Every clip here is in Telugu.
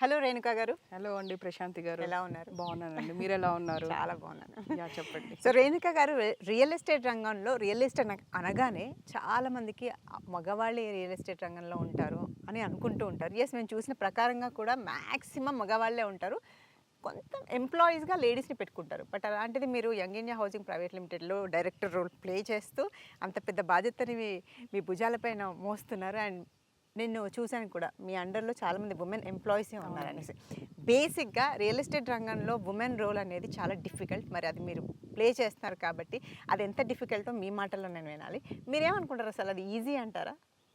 హలో రేణుకా గారు. హలో అండి ప్రశాంతి గారు. ఎలా ఉన్నారు? బాగున్నానండి. మీరు ఎలా ఉన్నారు? చాలా బాగున్నాను. చెప్పండి. సో రేణుకా గారు, రియల్ ఎస్టేట్ రంగంలో రియల్ ఎస్టేట్ అనగానే చాలా మందికి మగవాళ్ళే రియల్ ఎస్టేట్ రంగంలో ఉంటారు అని అనుకుంటూ ఉంటారు. ఎస్, మేము చూసిన ప్రకారంగా కూడా మ్యాక్సిమం మగవాళ్ళే ఉంటారు. కొంత ఎంప్లాయీస్గా లేడీస్ని పెట్టుకుంటారు. బట్ అలాంటిది మీరు యంగ్ ఇండియా హౌసింగ్ ప్రైవేట్ లిమిటెడ్లో డైరెక్టర్ రోల్ ప్లే చేస్తూ అంత పెద్ద బాధ్యతని మీ భుజాలపైన మోస్తున్నారు. అండ్ నేను చూశాను కూడా, మీ అండర్లో చాలామంది ఉమెన్ ఎంప్లాయీసే ఉన్నారనేసి. బేసిక్గా రియల్ ఎస్టేట్ రంగంలో ఉమెన్ రోల్ అనేది చాలా డిఫికల్ట్. మరి అది మీరు ప్లే చేస్తున్నారు కాబట్టి అది ఎంత డిఫికల్టో మీ మాటల్లో నేను వినాలి. మీరేమనుకుంటారు, అసలు అది ఈజీ అంటారా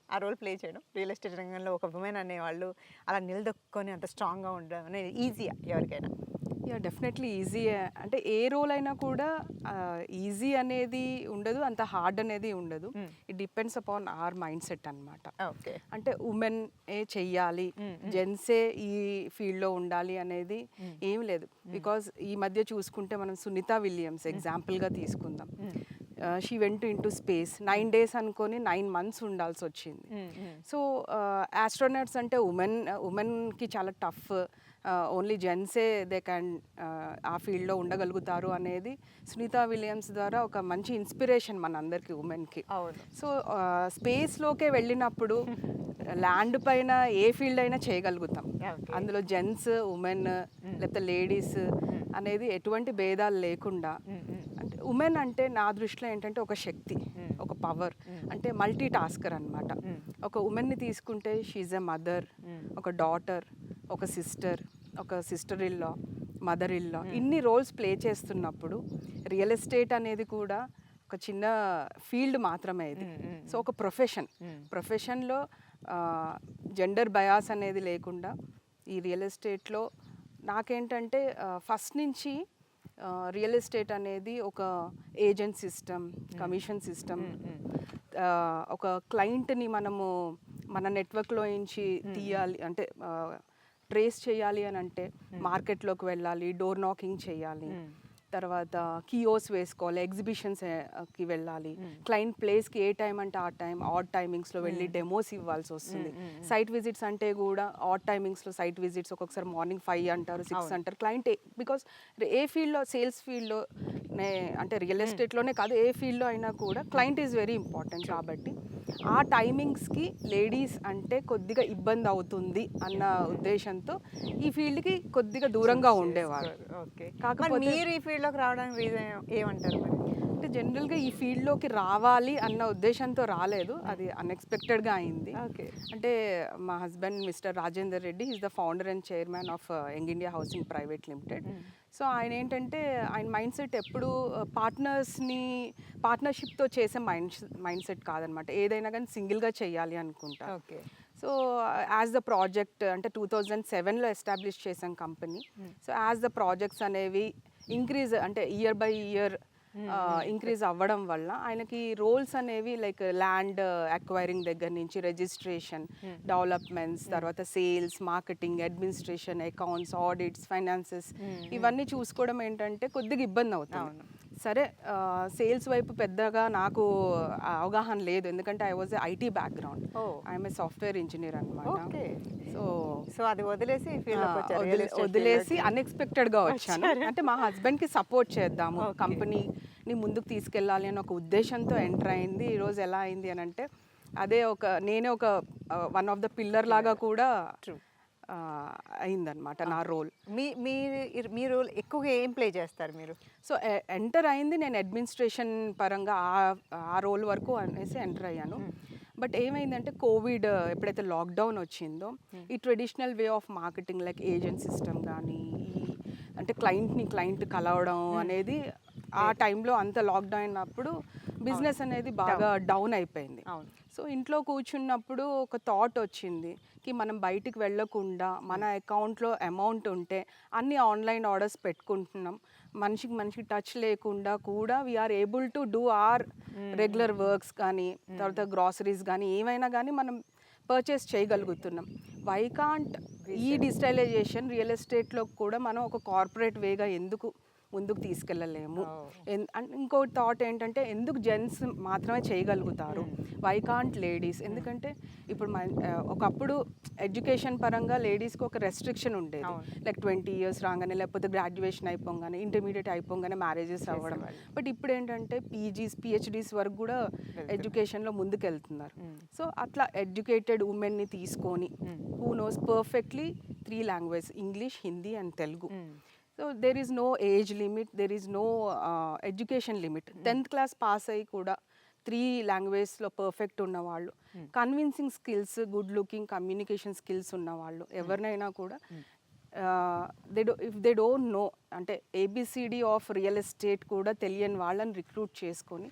ఆ రోల్ ప్లే చేయడం? రియల్ ఎస్టేట్ రంగంలో ఒక ఉమెన్ అనేవాళ్ళు అలా నిలదొక్కుని అంత స్ట్రాంగ్గా ఉండడం అనేది ఈజీయా ఎవరికైనా? Definitely easy. అంటే ఏ రోల్ అయినా కూడా ఈజీ అనేది ఉండదు, అంత హార్డ్ అనేది ఉండదు. It depends upon our mind set అనమాట. ఓకే. అంటే ఉమెన్ ఏ చెయ్యాలి, జెంట్సే ఈ ఫీల్డ్లో ఉండాలి అనేది ఏం లేదు. బికాజ్ ఈ మధ్య చూసుకుంటే మనం సునీత విలియమ్స్ ఎగ్జాంపుల్గా తీసుకుందాం. She went into space 9 days అనుకొని 9 months ఉండాల్సి వచ్చింది. సో ఆస్ట్రోనట్స్ అంటే ఉమెన్కి చాలా టఫ్. ఓన్లీ జెంట్సే దే క్యాన్ ఆ ఫీల్డ్లో ఉండగలుగుతారు అనేది సునీత విలియమ్స్ ద్వారా ఒక మంచి ఇన్స్పిరేషన్ మన అందరికీ, ఉమెన్కి. అవును. సో స్పేస్లోకే వెళ్ళినప్పుడు ల్యాండ్ పైన ఏ ఫీల్డ్ అయినా చేయగలుగుతాం. అందులో జెంట్స్, ఉమెన్ లేకపోతే లేడీస్ అనేది ఎటువంటి భేదాలు లేకుండా. అంటే ఉమెన్ అంటే నా దృష్టిలో ఏంటంటే ఒక శక్తి, ఒక పవర్, అంటే మల్టీ టాస్కర్ అనమాట. ఒక ఉమెన్ని తీసుకుంటే షీఈ్ ఎ మదర్, ఒక డాటర్, ఒక సిస్టర్ ఇల్లా, మదర్ ఇల్లా, ఇన్ని రోల్స్ ప్లే చేస్తున్నప్పుడు రియల్ ఎస్టేట్ అనేది కూడా ఒక చిన్న ఫీల్డ్ మాత్రమే ఇది. సో ఒక ప్రొఫెషన్లో జెండర్ బయాస్ అనేది లేకుండా ఈ రియల్ ఎస్టేట్లో నాకేంటంటే ఫస్ట్ నుంచి రియల్ ఎస్టేట్ అనేది ఒక ఏజెంట్ సిస్టమ్, కమిషన్ సిస్టమ్. ఒక క్లయింట్ని మనము మన నెట్వర్క్లో నుంచి తీయాలి అంటే ట్రేస్ చేయాలి అని అంటే మార్కెట్లోకి వెళ్ళాలి, డోర్ నాకింగ్ చేయాలి, తర్వాత కియోస్ వేసుకోవాలి, ఎగ్జిబిషన్స్కి వెళ్ళాలి, క్లయింట్ ప్లేస్కి ఏ టైం అంటే ఆ టైం, ఆడ్ టైమింగ్స్లో వెళ్ళి డెమోస్ ఇవ్వాల్సి వస్తుంది. సైట్ విజిట్స్ అంటే కూడా ఆడ్ టైమింగ్స్లో సైట్ విజిట్స్, ఒక్కొక్కసారి మార్నింగ్ 5 అంటారు, 6 అంటారు. క్లయింట్ బికాస్ ఏ ఫీల్డ్లో, సేల్స్ ఫీల్డ్లో అంటే రియల్ ఎస్టేట్లోనే కాదు, ఏ ఫీల్డ్లో అయినా కూడా క్లయింట్ ఈజ్ వెరీ ఇంపార్టెంట్. కాబట్టి ఆ టైమింగ్స్కి లేడీస్ అంటే కొద్దిగా ఇబ్బంది అవుతుంది అన్న ఉద్దేశంతో ఈ ఫీల్డ్కి కొద్దిగా దూరంగా ఉండేవారు. కాకపోతే మీరు ఈ ఫీల్డ్లోకి రావడానికి రీజన్ ఏమంటారు మరి? అంటే జనరల్గా ఈ ఫీల్డ్లోకి రావాలి అన్న ఉద్దేశంతో రాలేదు, అది అన్ఎక్స్పెక్టెడ్గా అయింది. అంటే మా husband mister Rajender Reddy is the founder and chairman of young India Housing private limited. So ఆయన ఏంటంటే ఆయన మైండ్ సెట్ ఎప్పుడు పార్ట్నర్షిప్తో చేసే మైండ్ సెట్ కాదనమాట. ఏదైనా కానీ సింగిల్గా చేయాలి అనుకుంటా. Okay. So as the project అంటే 2007లో ఎస్టాబ్లిష్ చేసాం company. So as the projects అనేవి ఇంక్రీజ్ అంటే ఇయర్ బై ఇయర్ ఇంక్రీజ్ అవ్వడం వల్ల ఆయనకి రోల్స్ అనేవి లైక్ ల్యాండ్ అక్వైరింగ్ దగ్గర నుంచి రిజిస్ట్రేషన్, డెవలప్మెంట్స్, తర్వాత sales, marketing, administration, accounts, audits, finances, ఇవన్నీ చూసుకోవడం ఏంటంటే కొద్దిగా ఇబ్బంది అవుతుంది. సరే, సేల్స్ వైపు పెద్దగా నాకు అవగాహన లేదు, ఎందుకంటే I was IT background. I'm a software engineer అనమాట. సో అది వదిలేసి అన్ఎక్స్పెక్టెడ్గా వచ్చాను. అంటే మా హస్బెండ్కి సపోర్ట్ చేద్దాము, కంపెనీని ముందుకు తీసుకెళ్ళాలి అని ఒక ఉద్దేశంతో ఎంటర్ అయింది. ఈరోజు ఎలా అయింది అని అంటే నేనే ఒక వన్ ఆఫ్ ద పిల్లర్ లాగా కూడా అయిందనమాట నా రోల్. మీ రోల్ ఎక్కువగా ఏం ప్లే చేస్తారు మీరు? సో ఎంటర్ అయింది నేను అడ్మినిస్ట్రేషన్ పరంగా ఆ రోల్ వరకు అనేసి ఎంటర్ అయ్యాను. బట్ ఏమైందంటే కోవిడ్ ఎప్పుడైతే లాక్డౌన్ వచ్చిందో ఈ traditional way of marketing like agent system కానీ అంటే క్లయింట్ కలవడం అనేది ఆ టైంలో అంత లాక్డౌన్ అయినప్పుడు బిజినెస్ అనేది బాగా డౌన్ అయిపోయింది. సో ఇంట్లో కూర్చున్నప్పుడు ఒక థాట్ వచ్చింది కి మనం బయటికి వెళ్ళకుండా మన అకౌంట్లో అమౌంట్ ఉంటే అన్ని ఆన్లైన్ ఆర్డర్స్ పెట్టుకుంటున్నాం, మనిషికి టచ్ లేకుండా కూడా we're able to do our regular works కానీ తర్వాత గ్రాసరీస్ కానీ ఏమైనా కానీ మనం పర్చేస్ చేయగలుగుతున్నాం. వై కాంట్ ఈ డిజిటలైజేషన్ రియల్ ఎస్టేట్లో కూడా మనం ఒక కార్పొరేట్ వేగా ఎందుకు ముందుకు తీసుకెళ్ళలేము. Oh. ఇంకో థాట్ ఏంటంటే ఎందుకు జెంట్స్ మాత్రమే చేయగలుగుతారు, వై కాంట్ లేడీస్? ఎందుకంటే ఇప్పుడు ఒకప్పుడు ఎడ్యుకేషన్ పరంగా లేడీస్కి ఒక రెస్ట్రిక్షన్ ఉండేది. లైక్ 20 years రాగానే, లేకపోతే గ్రాడ్యుయేషన్ అయిపోగానే, ఇంటర్మీడియట్ అయిపోగానే మ్యారేజెస్ అవ్వడం. బట్ ఇప్పుడు ఏంటంటే పీజీస్, పిహెచ్డీస్ వరకు కూడా ఎడ్యుకేషన్లో ముందుకు వెళ్తున్నారు. సో అట్లా ఎడ్యుకేటెడ్ ఉమెన్ని తీసుకొని who knows perfectly 3 languages, English, Hindi and Telugu. So there is no age limit, there is no education limit. 10th class pass అయ్యి కూడా 3 languagesలో పర్ఫెక్ట్ ఉన్నవాళ్ళు, convincing skills, good looking, communication skills ఉన్నవాళ్ళు ఎవరినైనా కూడా ఇఫ్ దే డోంట్ నో, అంటే ఏబిసిడి ఆఫ్ రియల్ ఎస్టేట్ కూడా తెలియని వాళ్ళని రిక్రూట్ చేసుకొని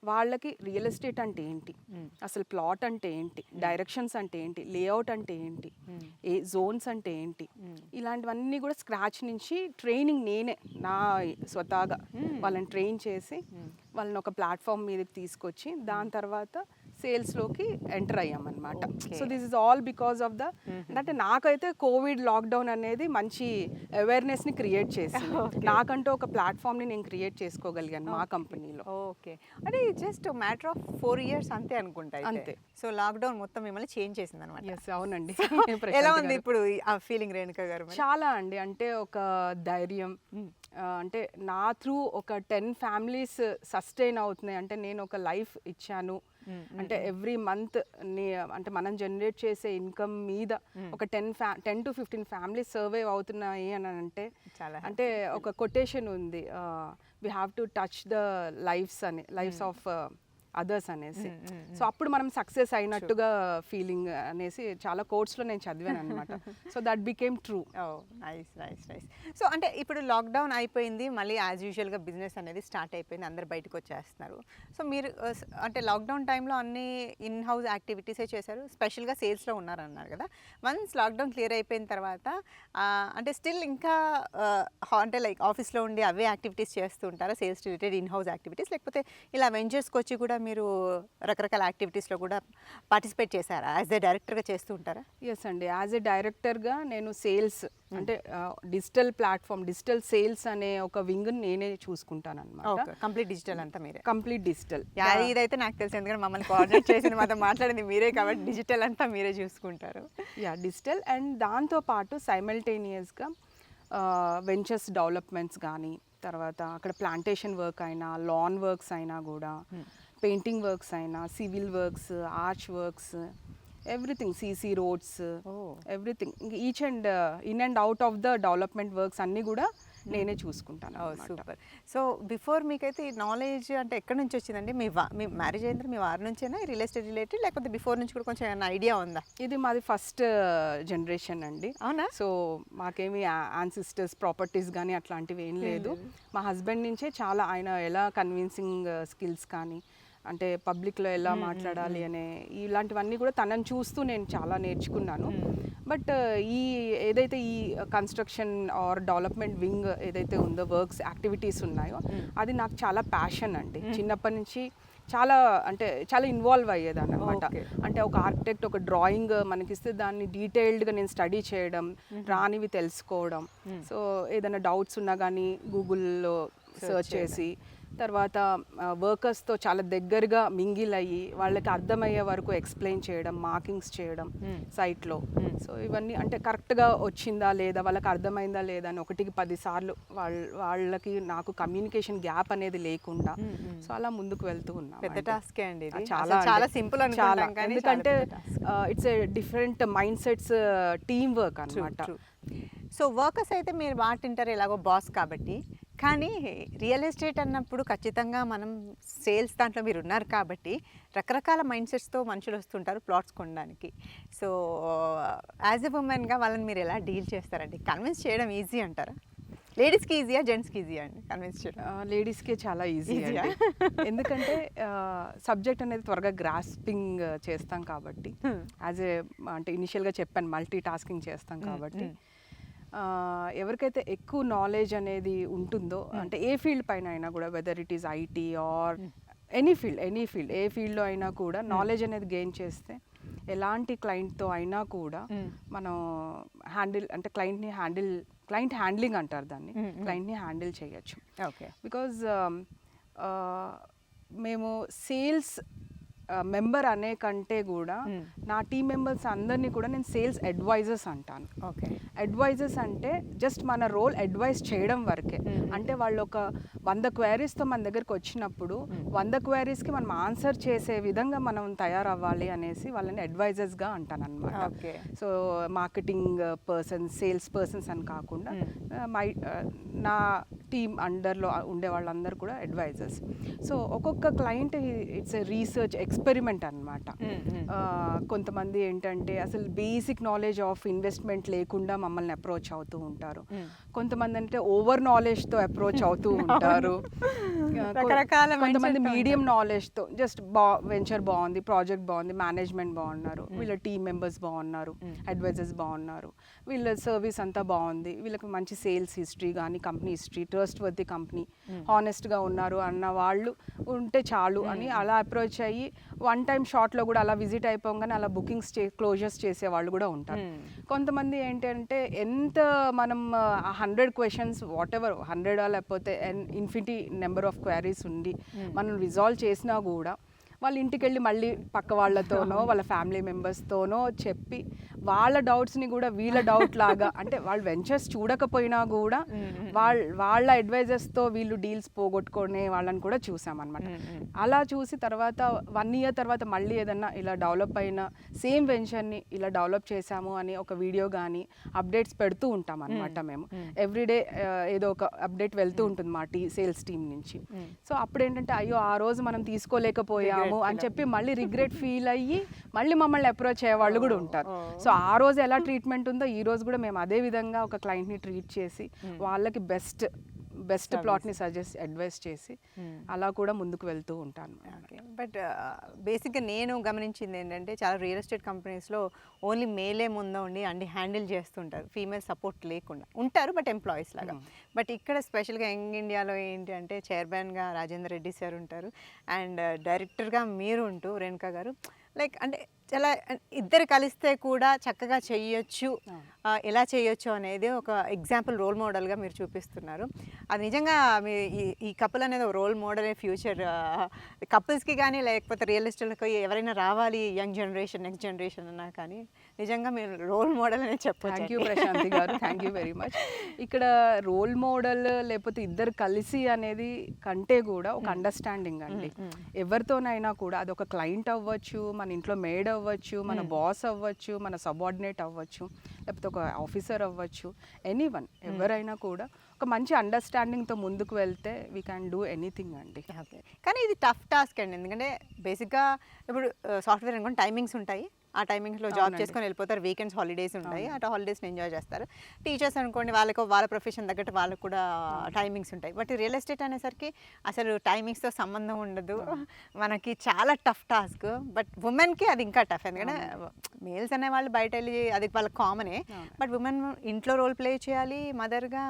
వాళ్ళకి రియల్ ఎస్టేట్ అంటే ఏంటి, అసలు ప్లాట్ అంటే ఏంటి, డైరెక్షన్స్ అంటే ఏంటి, లేఅవుట్ అంటే ఏంటి, ఏ జోన్స్ అంటే ఏంటి, ఇలాంటివన్నీ కూడా స్క్రాచ్ నుంచి ట్రైనింగ్ నేనే నా స్వతహాగా వాళ్ళని ట్రైన్ చేసి వాళ్ళని ఒక ప్లాట్ఫామ్ మీదకి తీసుకొచ్చి దాని తర్వాత సేల్స్లోకి ఎంటర్ అయ్యామన్నమాట. So this is all because of the, అంటే నాకైతే కోవిడ్ లాక్డౌన్ అనేది మంచి అవేర్నెస్ని క్రియేట్ చేసింది. నాకంటూ ఒక ప్లాట్ఫామ్ని నేను క్రియేట్ చేసుకోగలిగాను మా కంపెనీలో. ఓకే, అంటే జస్ట్ మ్యాటర్ ఆఫ్ 4 years అంతే అనుకుంటా. అంతే. సో లాక్డౌన్ మొత్తం మిమ్మల్ని చేంజ్ చేసింది అనమాట. ఎస్, అవునండి. ఎలా ఉంది ఇప్పుడు ఆ ఫీలింగ్ రేణుక గారు? చాలా అండి, అంటే ఒక ధైర్యం, అంటే నా త్రూ ఒక 10 families సస్టైన్ అవుతున్నాయి. అంటే నేను ఒక లైఫ్ ఇచ్చాను, అంటే ఎవ్రీ మంత్ అంటే మనం జనరేట్ చేసే ఇన్కమ్ మీద ఒక 10 to 15 families సర్వైవ్ అవుతున్నాయి అని అంటే చాలా, అంటే ఒక కొటేషన్ ఉంది, we have to touch the lives of others అనేసి. సో అప్పుడు మనం సక్సెస్ అయినట్టుగా ఫీలింగ్ అనేసి చాలా కోర్స్లో నేను చదివాను అనమాట. So that became true. Nice nice nice. So అంటే ఇప్పుడు లాక్డౌన్ అయిపోయింది, మళ్ళీ యాజ్ యూజువల్గా బిజినెస్ అనేది స్టార్ట్ అయిపోయింది, అందరు బయటకు వచ్చేస్తున్నారు. సో మీరు అంటే లాక్డౌన్ టైంలో అన్ని ఇన్ హౌస్ యాక్టివిటీసే చేశారు, స్పెషల్గా సేల్స్లో ఉన్నారన్నారు కదా. వన్స్ లాక్డౌన్ క్లియర్ అయిపోయిన తర్వాత అంటే స్టిల్ ఇంకా అంటే లైక్ ఆఫీస్లో ఉండి అవే యాక్టివిటీస్ చేస్తూ ఉంటారా, sales related in house activities, లేకపోతే ఇలా వెంచర్స్కి వచ్చి కూడా మీరు రకరకాల యాక్టివిటీస్లో కూడా పార్టిసిపేట్ చేశారా? యాజ్ ఏ డైరెక్టర్గా చేస్తూ ఉంటారా? ఎస్ అండి, యాజ్ ఏ డైరెక్టర్గా నేను సేల్స్ అంటే డిజిటల్ ప్లాట్ఫామ్, డిజిటల్ సేల్స్ అనే ఒక వింగ్ నేనే చూసుకుంటాను అనమాట. కంప్లీట్ డిజిటల్ అంతా మీరే? Complete digital. ఇదైతే నాకు తెలుసు, ఎందుకంటే మమ్మల్ని కోఆర్డినేట్ చేసింది, మాతో మాట్లాడింది మీరే కాబట్టి డిజిటల్ అంతా మీరే చూసుకుంటారు. డిజిటల్ అండ్ దాంతోపాటు సైమల్టేనియస్గా వెంచర్స్ డెవలప్మెంట్స్ కానీ, తర్వాత అక్కడ ప్లాంటేషన్ వర్క్ అయినా, లాన్ వర్క్స్ అయినా కూడా, పెయింటింగ్ వర్క్స్ అయినా, civil works, arch works, everything, CC roads, everything, each and in and out of the development works అన్నీ కూడా నేనే చూసుకుంటాను. సూపర్. సో బిఫోర్ మీకైతే ఈ నాలెడ్జ్ అంటే ఎక్కడి నుంచి వచ్చిందండి? మీ మ్యారేజ్ అయిన తర్వాత మీ వారి నుంచేనా రియల్ ఎస్టేట్ రిలేటెడ్, లేకపోతే బిఫోర్ నుంచి కూడా కొంచెం ఏమైనా ఐడియా ఉందా? ఇది మాది ఫస్ట్ జనరేషన్ అండి. అవునా? సో మాకేమి యాన్సిస్టర్స్ ప్రాపర్టీస్ కానీ అట్లాంటివి ఏం లేదు. మా హస్బెండ్ నుంచే చాలా, ఆయన ఎలా కన్విన్సింగ్ స్కిల్స్ కానీ, అంటే పబ్లిక్లో ఎలా మాట్లాడాలి అనే ఇలాంటివన్నీ కూడా తనని చూస్తూ నేను చాలా నేర్చుకున్నాను. బట్ ఏదైతే ఈ కన్స్ట్రక్షన్ ఆర్ డెవలప్మెంట్ వింగ్ ఏదైతే ఉందో, వర్క్స్ యాక్టివిటీస్ ఉన్నాయో, అది నాకు చాలా ప్యాషన్ అండి. చిన్నప్పటి నుంచి చాలా ఇన్వాల్వ్ అయ్యేదాన్ని అనమాట. అంటే ఒక ఆర్కిటెక్ట్ ఒక డ్రాయింగ్ మనకిస్తే దాన్ని డీటెయిల్డ్గా నేను స్టడీ చేయడం, రానివి తెలుసుకోవడం, సో ఏదైనా డౌట్స్ ఉన్నా కానీ గూగుల్లో సర్చ్ చేసి, తర్వాత వర్కర్స్తో చాలా దగ్గరగా మింగిల్ అయ్యి వాళ్ళకి అర్థమయ్యే వరకు ఎక్స్ప్లెయిన్ చేయడం, మార్కింగ్స్ చేయడం సైట్లో. సో ఇవన్నీ అంటే కరెక్ట్గా వచ్చిందా లేదా, వాళ్ళకి అర్థమైందా లేదా అని 1కి 10 సార్లు వాళ్ళకి నాకు కమ్యూనికేషన్ గ్యాప్ అనేది లేకుండా సో అలా ముందుకు వెళ్తూ ఉన్నాం. పెద్ద టాస్కే అండి, చాలా సింపుల్, ఎందుకంటే it's a different mind sets, team work అనమాట. సో వర్కర్స్ అయితే మీరు మాట వింటారు ఎలాగో బాస్ కాబట్టి, కానీ రియల్ ఎస్టేట్ అన్నప్పుడు ఖచ్చితంగా మనం సేల్స్ దాంట్లో మీరు ఉన్నారు కాబట్టి రకరకాల మైండ్ సెట్స్తో మనుషులు వస్తుంటారు ప్లాట్స్ కొనడానికి. సో యాజ్ ఎ ఉమెన్గా వాళ్ళని మీరు ఎలా డీల్ చేస్తారండి? కన్విన్స్ చేయడం ఈజీ అంటారా? లేడీస్కి ఈజీయా, జెంట్స్కి ఈజీయా అండి కన్విన్స్ చేయడం? లేడీస్కే చాలా ఈజీ, ఎందుకంటే సబ్జెక్ట్ అనేది త్వరగా గ్రాస్పింగ్ చేస్తాం కాబట్టి, యాజ్ ఏ అంటే ఇనిషియల్గా చెప్పాను మల్టీ టాస్కింగ్ చేస్తాం కాబట్టి, ఎవరికైతే ఎక్కువ నాలెడ్జ్ అనేది ఉంటుందో, అంటే ఏ ఫీల్డ్ పైన అయినా కూడా, whether it is IT or any field, ఏ ఫీల్డ్లో అయినా కూడా నాలెడ్జ్ అనేది గెయిన్ చేస్తే ఎలాంటి క్లయింట్తో అయినా కూడా మనం క్లయింట్ని హ్యాండిల్ క్లయింట్ హ్యాండ్లింగ్ అంటారు దాన్ని, క్లయింట్ని హ్యాండిల్ చేయొచ్చు. ఓకే. బికాజ్ మేము సేల్స్ మెంబర్ అనే కంటే కూడా నా టీం మెంబర్స్ అందరినీ కూడా నేను సేల్స్ అడ్వైజర్స్ అంటాను. ఓకే. అడ్వైజర్స్ అంటే జస్ట్ మన రోల్ అడ్వైజ్ చేయడం వరకే. అంటే వాళ్ళు ఒక 100 క్వైరీస్తో మన దగ్గరికి వచ్చినప్పుడు 100 క్వైరీస్కి మనం ఆన్సర్ చేసే విధంగా మనం తయారవ్వాలి అనేసి వాళ్ళని అడ్వైజర్స్గా అంటాను అనమాట. Okay. So marketing persons, sales persons అని కాకుండా నా టీమ్ అండర్లో ఉండే వాళ్ళందరూ కూడా అడ్వైజర్స్. సో ఒక్కొక్క client it's a research experiment అనమాట. కొంతమంది ఏంటంటే అసలు బేసిక్ నాలెడ్జ్ ఆఫ్ ఇన్వెస్ట్మెంట్ లేకుండా మమ్మల్ని అప్రోచ్ అవుతూ ఉంటారు. కొంతమంది అంటే ఓవర్ నాలెడ్జ్తో అప్రోచ్ అవుతూ ఉంటారు. కొంతమంది మీడియం నాలెడ్జ్తో జస్ట్ వెంచర్ బాగుంది, ప్రాజెక్ట్ బాగుంది, మేనేజ్మెంట్ బాగున్నారు, వీళ్ళ టీమ్ మెంబర్స్ బాగున్నారు, అడ్వైజర్స్ బాగున్నారు, వీళ్ళ సర్వీస్ అంతా బాగుంది, వీళ్ళకి మంచి సేల్స్ హిస్టరీ కానీ company history, trustworthy company, హానెస్ట్గా ఉన్నారు అన్న వాళ్ళు ఉంటే చాలు అని అలా అప్రోచ్ అయ్యి వన్ టైం షార్ట్లో కూడా అలా విజిట్ అయిపోగానే అలా బుకింగ్స్ క్లోజర్స్ చేసే వాళ్ళు కూడా ఉంటారు. కొంతమంది ఏంటంటే ఎంత మనం 100 క్వశ్చన్స్ వాట్ ఎవర్ 100 లేకపోతే ఇన్ఫినిటీ నెంబర్ ఆఫ్ క్వైరీస్ ఉండి మనం రిజాల్వ్ చేసినా కూడా వాళ్ళ ఇంటికి వెళ్ళి మళ్ళీ పక్క వాళ్ళతోనో వాళ్ళ ఫ్యామిలీ మెంబర్స్తోనో చెప్పి వాళ్ళ డౌట్స్ని కూడా వీళ్ళ డౌట్ లాగా అంటే వాళ్ళు వెంచర్స్ చూడకపోయినా కూడా వాళ్ళ అడ్వైజర్స్తో వీళ్ళు డీల్స్ పోగొట్టుకునే వాళ్ళని కూడా చూసామన్నమాట. అలా చూసి తర్వాత 1 year తర్వాత మళ్ళీ ఏదన్నా ఇలా డెవలప్ అయిన సేమ్ వెంచర్ని ఇలా డెవలప్ చేశాము అని ఒక వీడియో కానీ అప్డేట్స్ పెడుతూ ఉంటాం అనమాట. మేము ఎవ్రీడే ఏదో ఒక అప్డేట్ వెళ్తూ ఉంటుంది మా సేల్స్ టీమ్ నుంచి. సో అప్పుడు ఏంటంటే అయ్యో ఆ రోజు మనం తీసుకోలేకపోయాము అని చెప్పి మళ్ళీ రిగ్రెట్ ఫీల్ అయ్యి మళ్ళీ మమ్మల్ని అప్రోచ్ అయ్యే వాళ్ళు కూడా ఉంటారు. సో ఆ రోజు ఎలా ట్రీట్మెంట్ ఉందో ఈ రోజు కూడా మేము అదే విధంగా ఒక క్లయింట్ని ట్రీట్ చేసి వాళ్ళకి బెస్ట్ ప్లాట్ని సజెస్ట్ అడ్వైస్ చేసి అలా కూడా ముందుకు వెళ్తూ ఉంటాను. బట్ బేసిక్గా నేను గమనించింది ఏంటంటే చాలా రియల్ ఎస్టేట్ కంపెనీస్లో ఓన్లీ మేలే ముందు ఉండి అన్ని హ్యాండిల్ చేస్తుంటారు, ఫీమేల్ సపోర్ట్ లేకుండా ఉంటారు, బట్ ఎంప్లాయీస్ లాగా. బట్ ఇక్కడ స్పెషల్గా యంగ్ ఇండియాలో ఏంటి అంటే చైర్మన్గా రాజేందర్ రెడ్డి సార్ ఉంటారు అండ్ డైరెక్టర్గా మీరు ఉంటూ రేణుకా గారు, లైక్ అంటే చాలా ఇద్దరు కలిస్తే కూడా చక్కగా చేయొచ్చు, ఎలా చేయొచ్చు అనేది ఒక ఎగ్జాంపుల్ రోల్ మోడల్గా మీరు చూపిస్తున్నారు. అది నిజంగా మీ ఈ కపుల్ అనేది ఒక రోల్ మోడల్ ఫ్యూచర్ కపుల్స్కి కానీ లేకపోతే రియల్ ఎస్టేట్కి ఎవరైనా రావాలి యంగ్ జనరేషన్ నెక్స్ట్ జనరేషన్ అన్నా కానీ నిజంగా మీరు రోల్ మోడల్ అనేది చెప్పారు. థ్యాంక్ యూ ప్రశాంతి గారు, థ్యాంక్ యూ వెరీ మచ్. ఇక్కడ రోల్ మోడల్ లేకపోతే ఇద్దరు కలిసి అనేది కంటే కూడా ఒక అండర్స్టాండింగ్ అండి. ఎవరితోనైనా కూడా అది ఒక క్లయింట్ అవ్వచ్చు, మన ఇంట్లో మేడ్ అవ్వచ్చు, మన బాస్ అవ్వచ్చు, మన సబార్డినేట్ అవ్వచ్చు, లేకపోతే ఒక ఆఫీసర్ అవ్వచ్చు, ఎనీవన్ ఎవరైనా కూడా ఒక మంచి అండర్స్టాండింగ్తో ముందుకు వెళ్తే వీ క్యాన్ డూ ఎనీథింగ్ అండి. కానీ ఇది టఫ్ టాస్క్ అండి, ఎందుకంటే బేసిక్గా ఇప్పుడు సాఫ్ట్వేర్ అనుకోండి టైమింగ్స్ ఉంటాయి, ఆ టైమింగ్స్లో జాబ్ చేసుకొని వెళ్ళిపోతారు, వీకెండ్స్ హాలిడేస్ ఉంటాయి, అటు హాలిడేస్ని ఎంజాయ్ చేస్తారు. టీచర్స్ అనుకోండి వాళ్ళ ప్రొఫెషన్ తగ్గట్టు వాళ్ళకు కూడా టైమింగ్స్ ఉంటాయి. బట్ రియల్ ఎస్టేట్ అనేసరికి అసలు టైమింగ్స్తో సంబంధం ఉండదు, మనకి చాలా టఫ్ టాస్క్. బట్ ఉమెన్కి అది ఇంకా టఫ్, ఎందుకంటే మేల్స్ అనే వాళ్ళు బయట వెళ్ళి అది వాళ్ళకి కామనే, బట్ ఉమెన్ ఇంట్లో రోల్ ప్లే చేయాలి, మదర్గా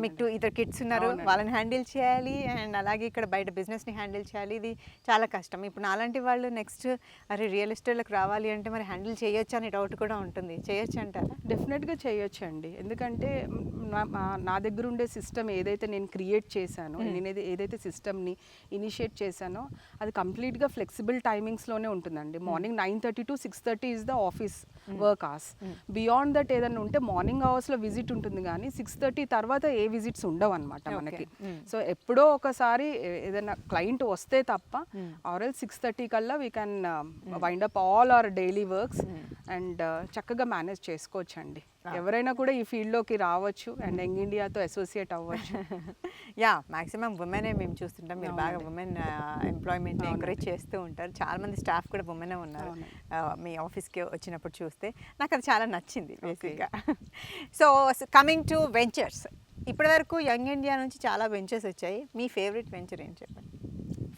మీకు ఇద్దరు కిడ్స్ ఉన్నారు వాళ్ళని హ్యాండిల్ చేయాలి, అండ్ అలాగే ఇక్కడ బయట బిజినెస్ని హ్యాండిల్ చేయాలి, ఇది చాలా కష్టం. ఇప్పుడు నాలాంటి వాళ్ళు నెక్స్ట్ అరే రియల్ ఎస్టేట్లోకి రావాలి అంటే మరి హ్యాండిల్ చేయొచ్చు అని డౌట్ కూడా ఉంటుంది, చేయొచ్చు అంటారా? డెఫినెట్గా చేయొచ్చు అండి. ఎందుకంటే నా దగ్గర ఉండే సిస్టమ్ ఏదైతే నేను క్రియేట్ చేశానో, నేను ఏదైతే సిస్టమ్ని ఇనిషియేట్ చేశానో అది కంప్లీట్గా ఫ్లెక్సిబుల్ టైమింగ్స్లోనే ఉంటుందండి. Morning 9:30 to 6:30 is the office work hours. Beyond that ఏదైనా ఉంటే మార్నింగ్ అవర్స్లో విజిట్ ఉంటుంది, కానీ 6:30 తర్వాత ఏ విజిట్స్ ఉండవు అనమాట మనకి. సో ఎప్పుడో ఒకసారి ఏదైనా క్లయింట్ వస్తే తప్ప ఆర్ఎల్ 6:30 కల్లా we can wind up all our daily works and చక్కగా మేనేజ్ చేసుకోవచ్చు అండి. ఎవరైనా కూడా ఈ ఫీల్డ్లోకి రావచ్చు అండ్ యంగ్ ఇండియాతో అసోసియేట్ అవ్వచ్చు. యా, మ్యాక్సిమం ఉమెనే మేము చూస్తుంటాం, మీరు బాగా ఉమెన్ ఎంప్లాయ్మెంట్ ఎంకరేజ్ చేస్తూ ఉంటారు, చాలా మంది స్టాఫ్ కూడా ఉమెనే ఉన్నారు మీ ఆఫీస్కి వచ్చినప్పుడు చూస్తే, నాకు అది చాలా నచ్చింది బేసిక్గా. సో కమింగ్ టు వెంచర్స్, ఇప్పటి వరకు యంగ్ ఇండియా నుంచి చాలా వెంచర్స్ వచ్చాయి, మీ ఫేవరెట్ వెంచర్ ఏం చెప్పండి?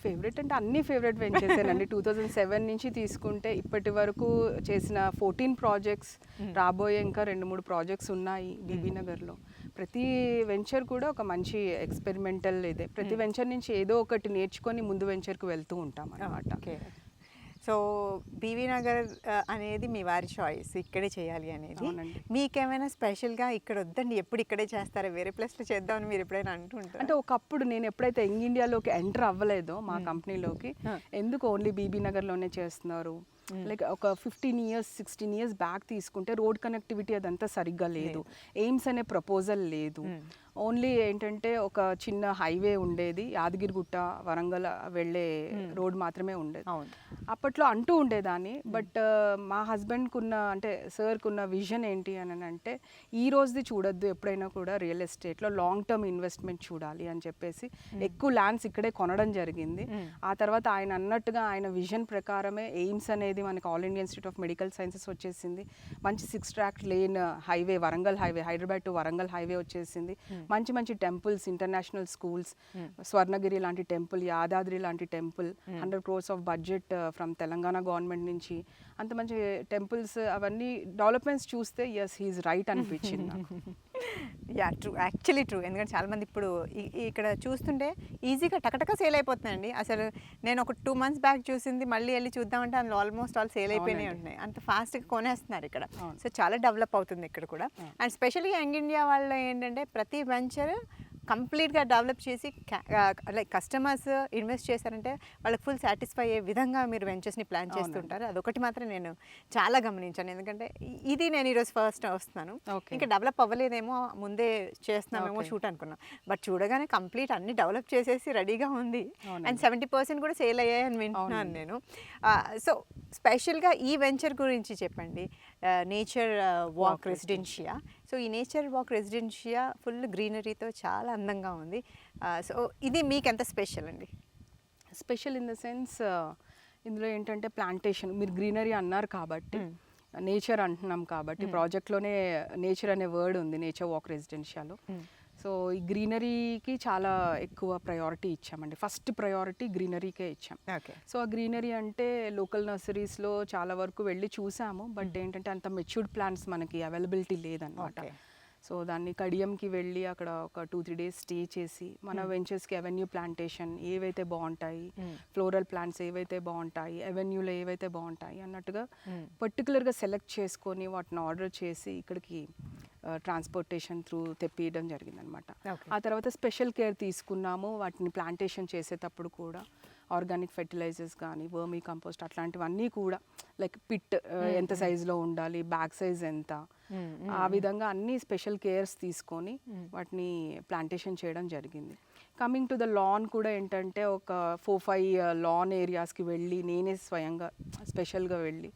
ఫేవరెట్ అంటే అన్ని ఫేవరెట్ వెంచర్సేనండి. 2007 నుంచి తీసుకుంటే ఇప్పటి వరకు చేసిన 14 ప్రాజెక్ట్స్, రాబోయే ఇంకా 2-3 ప్రాజెక్ట్స్ ఉన్నాయి బీబీ నగర్లో. ప్రతి వెంచర్ కూడా ఒక మంచి ఎక్స్పెరిమెంటల్ ఇదే, ప్రతి వెంచర్ నుంచి ఏదో ఒకటి నేర్చుకొని ముందు వెంచర్కి వెళ్తూ ఉంటాం అన్నమాట. సో బీవీ నగర్ అనేది మీ వారి చాయిస్, ఇక్కడే చేయాలి అనేది. అవునండి. మీకేమైనా స్పెషల్గా ఇక్కడ వద్దండి ఎప్పుడు ఇక్కడే చేస్తారా, వేరే ప్లేస్లో చేద్దామని మీరు ఎప్పుడైనా అంటుంటారు? అంటే ఒకప్పుడు నేను ఎప్పుడైతే యంగ్ ఇండియాలోకి ఎంటర్ అవ్వలేదో మా కంపెనీలోకి, ఎందుకు ఓన్లీ బీబీ నగర్లోనే చేస్తున్నారు, లైక్ ఒక 15 years 16 years బ్యాక్ తీసుకుంటే రోడ్ కనెక్టివిటీ అదంతా సరిగ్గా లేదు, ఎయిమ్స్ అనే ప్రపోజల్ లేదు, ఓన్లీ ఏంటంటే ఒక చిన్న హైవే ఉండేది, యాదగిరిగుట్ట వరంగల్ వెళ్ళే రోడ్ మాత్రమే ఉండేది. అప్పట్లో అంటూ ఉండేదాన్ని. బట్ మా హస్బెండ్కి ఉన్న అంటే సార్కి ఉన్న విజన్ ఏంటి అని అంటే, ఈ రోజుది చూడొద్దు, ఎప్పుడైనా కూడా రియల్ ఎస్టేట్లో లాంగ్ టర్మ్ ఇన్వెస్ట్మెంట్ చూడాలి అని చెప్పేసి ఎక్కువ ల్యాండ్స్ ఇక్కడే కొనడం జరిగింది. ఆ తర్వాత ఆయన అన్నట్టుగా ఆయన విజన్ ప్రకారమే ఎయిమ్స్ అనేది మనకి all India institute of medical sciences వచ్చేసింది, మంచి 6 track lane highway Warangal highway, Hyderabad to Warangal highway వచ్చేసింది, మంచి మంచి టెంపుల్స్, ఇంటర్నేషనల్ స్కూల్స్, స్వర్ణగిరి లాంటి టెంపుల్, యాదాద్రి లాంటి temple, 100 crores of budget from Telangana government నుంచి, అంత మంచి టెంపుల్స్, అవన్నీ డెవలప్మెంట్స్ చూస్తే ఎస్ హీఈస్ రైట్ అనిపించింది నాకు. Yeah true, actually true. ఎందుకంటే చాలామంది ఇప్పుడు ఇక్కడ చూస్తుంటే ఈజీగా టకటక సేల్ అయిపోతున్నాయండి. అసలు నేను ఒక 2 months బ్యాక్ చూసింది మళ్ళీ వెళ్ళి చూద్దామంటే అందులో ఆల్మోస్ట్ ఆల్ సేల్ అయిపోయినాయి ఉంటున్నాయి, అంత ఫాస్ట్గా కొనేస్తున్నారు ఇక్కడ. సో చాలా డెవలప్ అవుతుంది ఇక్కడ కూడా. అండ్ స్పెషల్గా యంగ్ ఇండియా వాళ్ళు ఏంటంటే ప్రతి వెంచర్ కంప్లీట్గా డెవలప్ చేసి లైక్ కస్టమర్స్ ఇన్వెస్ట్ చేశారంటే వాళ్ళకి ఫుల్ సాటిస్ఫై అయ్యే విధంగా మీరు వెంచర్స్ని ప్లాన్ చేస్తుంటారు. అదొకటి మాత్రం నేను చాలా గమనించాను. ఎందుకంటే ఇది నేను ఈరోజు ఫస్ట్ వస్తున్నాను, ఇంకా డెవలప్ అవ్వలేదేమో, ముందే చేస్తున్నామేమో షూట్ అనుకున్నాం. బట్ చూడగానే కంప్లీట్ అన్ని డెవలప్ చేసేసి రెడీగా ఉంది. అండ్ 70% కూడా సేల్ అయ్యాయని వింటున్నాను నేను. సో స్పెషల్గా ఈ వెంచర్ గురించి చెప్పండి, నేచర్ వాక్ రెసిడెన్షియా. సో ఈ నేచర్ వాక్ రెసిడెన్షియా ఫుల్ గ్రీనరీతో చాలా అందంగా ఉంది. సో ఇది మీకు ఎంత స్పెషల్ అండి? స్పెషల్ ఇన్ ద సెన్స్ ఇందులో ఏంటంటే ప్లాంటేషన్, మీరు గ్రీనరీ అన్నారు కాబట్టి, నేచర్ అంటున్నాం కాబట్టి, ప్రాజెక్ట్లోనే నేచర్ అనే వర్డ్ ఉంది నేచర్ వాక్ రెసిడెన్షియాలో. సో ఈ గ్రీనరీకి చాలా ఎక్కువ ప్రయారిటీ ఇచ్చామండి. ఫస్ట్ ప్రయారిటీ గ్రీనరీకే ఇచ్చాం. సో ఆ గ్రీనరీ అంటే లోకల్ నర్సరీస్లో చాలా వరకు వెళ్ళి చూసాము, బట్ ఏంటంటే అంత మెచ్యూర్డ్ ప్లాంట్స్ మనకి అవైలబిలిటీ లేదనమాట. సో దాన్ని కడియంకి వెళ్ళి అక్కడ ఒక 2-3 days స్టే చేసి మన వెంచర్స్కి అవెన్యూ ప్లాంటేషన్ ఏవైతే బాగుంటాయి, ఫ్లోరల్ ప్లాంట్స్ ఏవైతే బాగుంటాయి, అవెన్యూలో ఏవైతే బాగుంటాయి అన్నట్టుగా పర్టికులర్గా సెలెక్ట్ చేసుకొని వాటిని ఆర్డర్ చేసి ఇక్కడికి ట్రాన్స్పోర్టేషన్ త్రూ తెప్పియడం జరిగిందనమాట. ఆ తర్వాత స్పెషల్ కేర్ తీసుకున్నాము వాటిని ప్లాంటేషన్ చేసేటప్పుడు కూడా. ఆర్గానిక్ ఫెర్టిలైజర్స్ కానీ, వర్మీ కంపోస్ట్ అట్లాంటివన్నీ కూడా, లైక్ పిట్ ఎంత సైజులో ఉండాలి, బ్యాక్ సైజ్ ఎంత, ఆ విధంగా అన్ని స్పెషల్ కేర్స్ తీసుకొని వాటిని ప్లాంటేషన్ చేయడం జరిగింది. కమింగ్ టు ద లాన్ కూడా ఏంటంటే ఒక 4-5 లాన్ ఏరియాస్కి వెళ్ళి నేనే స్వయంగా స్పెషల్గా వెళ్ళి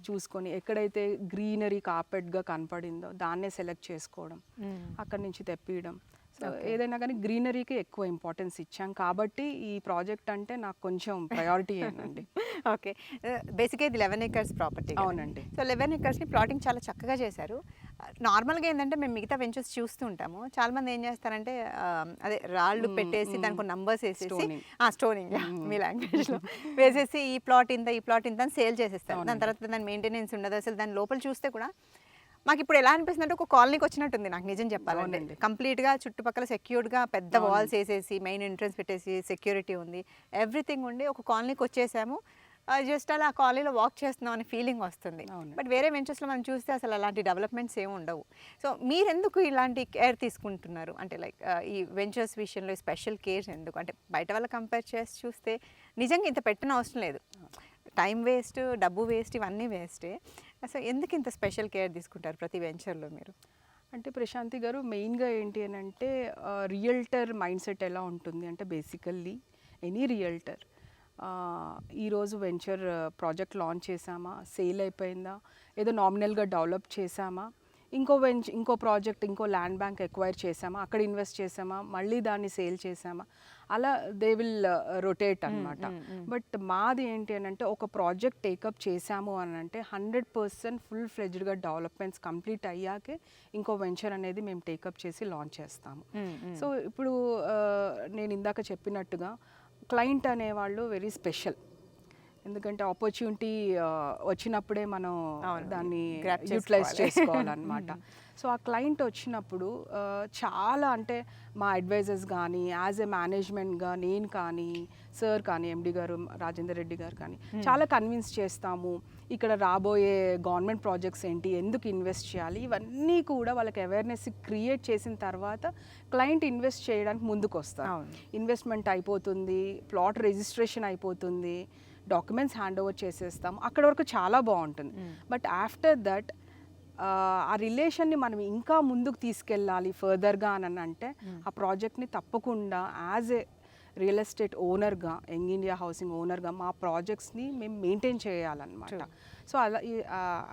చూసుకొని ఎక్కడైతే గ్రీనరీ కార్పెట్గా కనపడిందో దాన్నే సెలెక్ట్ చేసుకోవడం, అక్కడి నుంచి తెప్పియడం. సో ఏదైనా కానీ గ్రీనరీకి ఎక్కువ ఇంపార్టెన్స్ ఇచ్చాం కాబట్టి ఈ ప్రాజెక్ట్ అంటే నాకు కొంచెం ప్రయారిటీ అండి. ఓకే, బేసిక్గా ఇది 11 acres ప్రాపర్టీ. అవునండి. సో 11 acresని ప్లాటింగ్ చాలా చక్కగా చేశారు. నార్మల్గా ఏంటంటే మేము మిగతా వెంచర్స్ చూస్తూ ఉంటాము, చాలామంది ఏం చేస్తారంటే అదే రాళ్ళు పెట్టేసి దానికి నంబర్స్ వేసేసి స్టోనింగ్ మీ లాంగ్వేజ్లో వేసేసి ఈ ప్లాట్ ఇంత అని సేల్ చేసేస్తారు. దాని తర్వాత దాని మెయింటెనెన్స్ ఉండదు. అసలు దాని లోపల చూస్తే కూడా మాకు ఇప్పుడు ఎలా అనిపిస్తుంది అంటే ఒక కాలనీకి వచ్చినట్టుంది నాకు నిజం చెప్పాలండి. కంప్లీట్గా చుట్టుపక్కల సెక్యూర్డ్గా పెద్ద వాల్స్ వేసేసి మెయిన్ ఎంట్రన్స్ పెట్టేసి సెక్యూరిటీ ఉంది, ఎవ్రీథింగ్ ఉండి ఒక కాలనీకి వచ్చేసాము, జస్ట్ అలా ఆ కాలనీలో వాక్ చేస్తున్నాం అనే ఫీలింగ్ వస్తుంది. బట్ వేరే వెంచర్స్లో మనం చూస్తే అసలు అలాంటి డెవలప్మెంట్స్ ఏమి ఉండవు. సో మీరెందుకు ఇలాంటి కేర్ తీసుకుంటున్నారు అంటే లైక్ ఈ వెంచర్స్ విషయంలో స్పెషల్ కేర్ ఎందుకు? అంటే బయట వాళ్ళ కంపేర్ చేసి చూస్తే నిజంగా ఇంత పెట్టిన అవసరం లేదు, టైం వేస్ట్, డబ్బు వేస్ట్, ఇవన్నీ వేస్టే. అసలు ఎందుకు ఇంత స్పెషల్ కేర్ తీసుకుంటారు ప్రతి వెంచర్లో మీరు? అంటే ప్రశాంతి గారు, మెయిన్గా ఏంటి అని అంటే రియల్టర్ మైండ్ సెట్ ఎలా ఉంటుంది అంటే, బేసికల్లీ ఎనీ రియల్టర్ ఈరోజు వెంచర్ ప్రాజెక్ట్ లాంచ్ చేసామా, సేల్ అయిపోయిందా, ఏదో నామినల్గా డెవలప్ చేసామా, ఇంకో ప్రాజెక్ట్ ఇంకో ల్యాండ్ బ్యాంక్ ఎక్వైర్ చేసామా, అక్కడ ఇన్వెస్ట్ చేసామా, మళ్ళీ దాన్ని సేల్ చేసామా, అలా దే విల్ రొటేట్ అనమాట. బట్ మాది ఏంటి అని అంటే ఒక ప్రాజెక్ట్ టేకప్ చేసాము అని అంటే 100% ఫుల్ ఫ్లెడ్జ్డ్గా డెవలప్మెంట్స్ కంప్లీట్ అయ్యాకే ఇంకో వెంచర్ అనేది మేము టేకప్ చేసి లాంచ్ చేస్తాము. సో ఇప్పుడు నేను ఇందాక చెప్పినట్టుగా క్లయింట్ అనేవాళ్ళు వెరీ స్పెషల్. ఎందుకంటే ఆపర్చునిటీ వచ్చినప్పుడే మనం అవును, దాన్ని grab యూటిలైజ్ చేసుకోవాలి. చేసుకోవాలన్నమాట. సో ఆ క్లయింట్ వచ్చినప్పుడు చాలా అంటే మా అడ్వైజర్స్ కానీ యాజ్ ఎ మేనేజ్మెంట్గా నేను కానీ సార్ కానీ ఎండి గారు రాజేందర్ రెడ్డి గారు కానీ చాలా కన్విన్స్ చేస్తాము. ఇక్కడ రాబోయే గవర్నమెంట్ ప్రాజెక్ట్స్ ఏంటి, ఎందుకు ఇన్వెస్ట్ చేయాలి, ఇవన్నీ కూడా వాళ్ళకి అవేర్నెస్ క్రియేట్ చేసిన తర్వాత క్లయింట్ ఇన్వెస్ట్ చేయడానికి ముందుకు వస్తారు. ఇన్వెస్ట్మెంట్ అయిపోతుంది, ప్లాట్ రిజిస్ట్రేషన్ అయిపోతుంది, డాక్యుమెంట్స్ హ్యాండ్ ఓవర్ చేసేస్తాం, అక్కడ వరకు చాలా బాగుంటుంది. బట్ ఆఫ్టర్ దట్ ఆ రిలేషన్ని మనం ఇంకా ముందుకు తీసుకెళ్ళాలి ఫర్దర్గా అని అంటే ఆ ప్రాజెక్ట్ని తప్పకుండా యాజ్ ఏ రియల్ ఎస్టేట్ ఓనర్గా, యంగ్ ఇండియా హౌసింగ్ ఓనర్గా మా ప్రాజెక్ట్స్ని మేము మెయింటైన్ చేయాలన్నమాట. సో అలా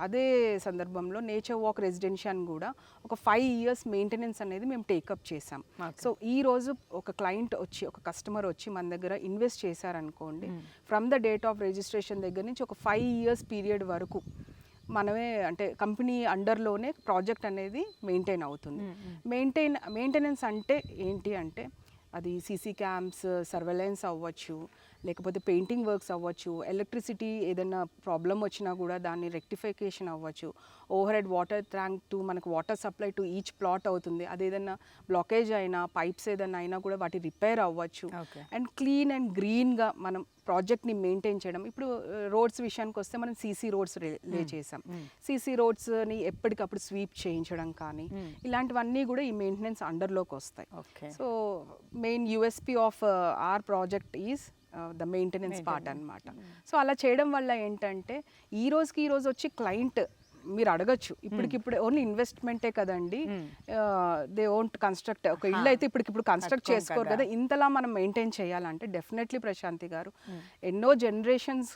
అదే సందర్భంలో నేచర్ వాక్ రెసిడెన్షియల్ కూడా ఒక 5 years మెయింటెనెన్స్ అనేది మేము టేకప్ చేసాం. సో ఈ రోజు ఒక క్లయింట్ వచ్చి, ఒక కస్టమర్ వచ్చి మన దగ్గర ఇన్వెస్ట్ చేశారనుకోండి, from the date of registration దగ్గర నుంచి ఒక 5 years పీరియడ్ వరకు మనమే అంటే కంపెనీ అండర్లోనే ప్రాజెక్ట్ అనేది మెయింటైన్ అవుతుంది. మెయింటెనెన్స్ అంటే ఏంటి అంటే అది సీసీ క్యామ్స్ సర్వేలెన్స్ అవ్వచ్చు, లేకపోతే పెయింటింగ్ వర్క్స్ అవ్వచ్చు, ఎలక్ట్రిసిటీ ఏదైనా ప్రాబ్లం వచ్చినా కూడా దాన్ని రెక్టిఫికేషన్ అవ్వచ్చు, overhead water tank to మనకు water supply to each plot అవుతుంది, అది ఏదైనా బ్లాకేజ్ అయినా పైప్స్ ఏదైనా అయినా కూడా వాటి రిపేర్ అవ్వచ్చు. అండ్ క్లీన్ అండ్ గ్రీన్గా మనం ప్రాజెక్ట్ని మెయింటైన్ చేయడం. ఇప్పుడు రోడ్స్ విషయానికి వస్తే మనం సీసీ రోడ్స్ లే చేసాం. సీసీ రోడ్స్ని ఎప్పటికప్పుడు స్వీప్ చేయించడం కానీ ఇలాంటివన్నీ కూడా ఈ మెయింటెనెన్స్ అండర్లోకి వస్తాయి. So main USP of our project is the maintenance part అన్నమాట. సో అలా చేయడం వల్ల ఏంటంటే ఈ రోజుకి వచ్చి క్లయింట్ మీరు అడగచ్చు, ఇప్పటికిప్పుడు ఓన్లీ ఇన్వెస్ట్మెంటే కదండి, దే ఓంట్ కన్స్ట్రక్ట్, ఒక ఇల్లు అయితే ఇప్పటికిప్పుడు కన్స్ట్రక్ట్ చేసుకోరు కదా, ఇంతలా మనం మెయింటైన్ చేయాలంటే డెఫినెట్లీ ప్రశాంతి గారు ఎన్నో జనరేషన్స్